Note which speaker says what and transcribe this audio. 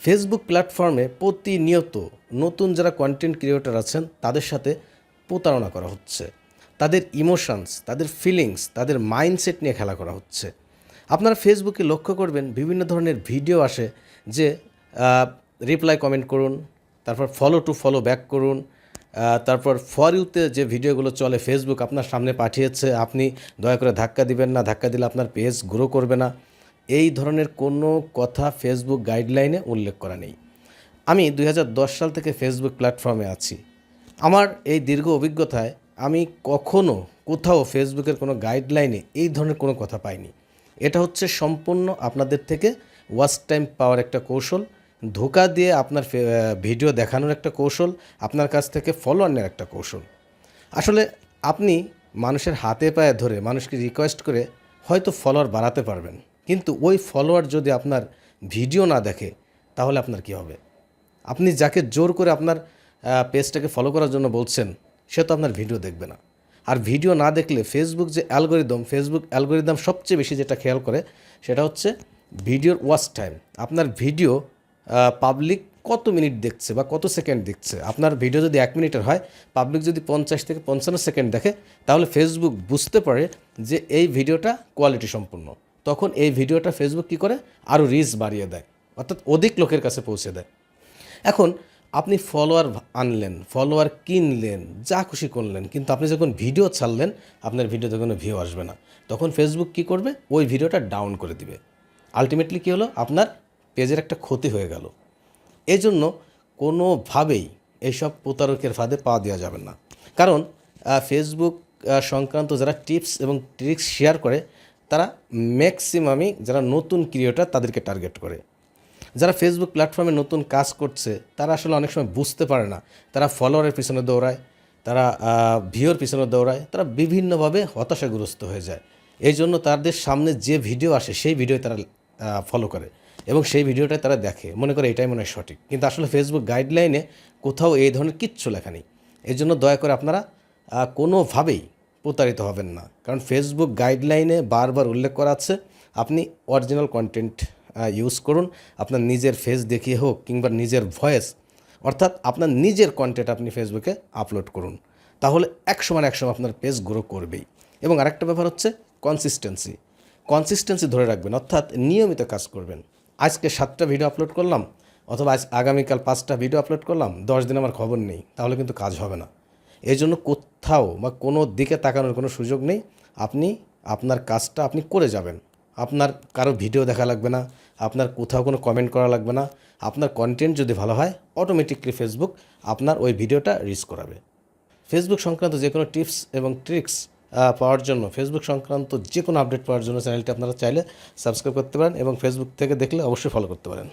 Speaker 1: Facebook প্ল্যাটফর্মে প্রতিনিয়ত নতুন যারা কন্টেন্ট ক্রিয়েটর আছেন তাদের সাথে প্রতারণা করা হচ্ছে। তাদের ইমোশনস, তাদের ফিলিংস, তাদের মাইন্ডসেট নিয়ে খেলা করা হচ্ছে। আপনারা ফেসবুকে লক্ষ্য করবেন বিভিন্ন ধরনের ভিডিও আসে যে রিপ্লাই কমেন্ট করুন, তারপর ফলো টু ফলো ব্যাক করুন, তারপর ফর ইউতে যে ভিডিওগুলো চলে ফেসবুক আপনার সামনে পাঠিয়েছে, আপনি দয়া করে ধাক্কা দিবেন না, ধাক্কা দিলে আপনার পেজ গ্রো করবে না। এই ধরনের কোনো কথা ফেসবুক গাইডলাইনে উল্লেখ করা নেই। আমি 2010 সাল থেকে ফেসবুক প্ল্যাটফর্মে আছি। আমার এই দীর্ঘ অভিজ্ঞতায় আমি কখনো কোথাও ফেসবুকের কোনো গাইডলাইনে এই ধরনের কোনো কথা পাইনি। এটা হচ্ছে সম্পূর্ণ আপনাদের থেকে ওয়াচ টাইম পাওয়ার একটা কৌশল, ধোঁকা দিয়ে আপনার ভিডিও দেখানোর একটা কৌশল, আপনার কাছ থেকে ফলোয়ার নেওয়ার একটা কৌশল। আসলে আপনি মানুষের হাতে পায়ে ধরে মানুষকে রিকোয়েস্ট করে হয়তো ফলোয়ার বাড়াতে পারবেন, কিন্তু ওই ফলোয়ার যদি আপনার ভিডিও না দেখে তাহলে আপনার কি হবে? আপনি যাকে জোর করে আপনার পেজটাকে ফলো করার জন্য বলছেন সে তো আপনার ভিডিও দেখবে না। আর ভিডিও না দেখলে ফেসবুক অ্যালগোরিদম সবচেয়ে বেশি যেটা খেয়াল করে সেটা হচ্ছে ভিডিওর ওয়াচ টাইম। আপনার ভিডিও পাবলিক কত মিনিট দেখছে বা কত সেকেন্ড দেখছে। আপনার ভিডিও যদি 1 মিনিটের হয়, পাবলিক যদি 50 থেকে 55 সেকেন্ড দেখে, তাহলে ফেসবুক বুঝতে পারে যে এই ভিডিওটা কোয়ালিটি সম্পূর্ণ। তখন এই ভিডিওটা ফেসবুক কী করে, আরও রিচ বাড়িয়ে দেয়, অর্থাৎ অধিক লোকের কাছে পৌঁছে দেয়। এখন আপনি ফলোয়ার আনলেন, ফলোয়ার কিনলেন, যা খুশি করলেন, কিন্তু আপনি যখন ভিডিও ছাড়লেন আপনার ভিডিওতে কোনো ভিউ আসবে না। তখন ফেসবুক কী করবে, ওই ভিডিওটা ডাউন করে দিবে। আলটিমেটলি কী হলো, আপনার পেজের একটা ক্ষতি হয়ে গেল। এজন্য কোনোভাবেই এইসব প্রতারকের ফাঁদে পা দেওয়া যাবে না। কারণ ফেসবুক সংক্রান্ত যারা টিপস এবং ট্রিক্স শেয়ার করে তারা ম্যাক্সিমামই যারা নতুন ক্রিয়েটর তাদেরকে টার্গেট করে। যারা ফেসবুক প্ল্যাটফর্মে নতুন কাজ করছে তারা আসলে অনেক সময় বুঝতে পারে না, তারা ফলোয়ারের পিছনে দৌড়ায়, তারা ভিউর পিছনে দৌড়ায়, তারা বিভিন্নভাবে হতাশাগ্রস্ত হয়ে যায়। এই জন্য তাদের সামনে যে ভিডিও আসে সেই ভিডিও তারা ফলো করে এবং সেই ভিডিওটাই তারা দেখে, মনে করে এটাই মনে হয় সঠিক। কিন্তু আসলে ফেসবুক গাইডলাইনে কোথাও এই ধরনের কিচ্ছু লেখা নেই। এই জন্য দয়া করে আপনারা কোনোভাবেই প্রতারিত হবেন না, কারণ ফেসবুক গাইডলাইনে বারবার উল্লেখ করা আছে আপনি অরিজিনাল কন্টেন্ট ইউজ করুন। আপনার নিজের ফেস দেখিয়ে হোক কিংবা নিজের ভয়েস, অর্থাৎ আপনার নিজের কন্টেন্ট আপনি ফেসবুকে আপলোড করুন, তাহলে এক সময় আপনার পেজ গ্রো করবেই। এবং আরেকটা ব্যাপার হচ্ছে কনসিস্টেন্সি ধরে রাখবেন, অর্থাৎ নিয়মিত কাজ করবেন। আজকে 7টা ভিডিও আপলোড করলাম অথবা আগামীকাল 5টা ভিডিও আপলোড করলাম, 10 দিন আমার খবর নেই, তাহলে কিন্তু কাজ হবে না। এই জন্য কোথাও বা কোনো দিকে তাকানোর কোনো সুযোগ নেই। আপনি আপনার কাজটা আপনি করে যাবেন। আপনার কারো ভিডিও দেখা লাগবে না, আপনার কোথাও কোনো কমেন্ট করা লাগবে না। আপনার কন্টেন্ট যদি ভালো হয় অটোমেটিকলি ফেসবুক আপনার ওই ভিডিওটা রিচ করাবে। ফেসবুক সংক্রান্ত যে কোনো টিপস এবং ট্রিক্স পাওয়ার জন্য, ফেসবুক সংক্রান্ত যে কোনো আপডেট পাওয়ার জন্য চ্যানেলটি আপনারা চাইলে সাবস্ক্রাইব করতে পারেন এবং ফেসবুক থেকে দেখলে অবশ্যই ফলো করতে পারেন।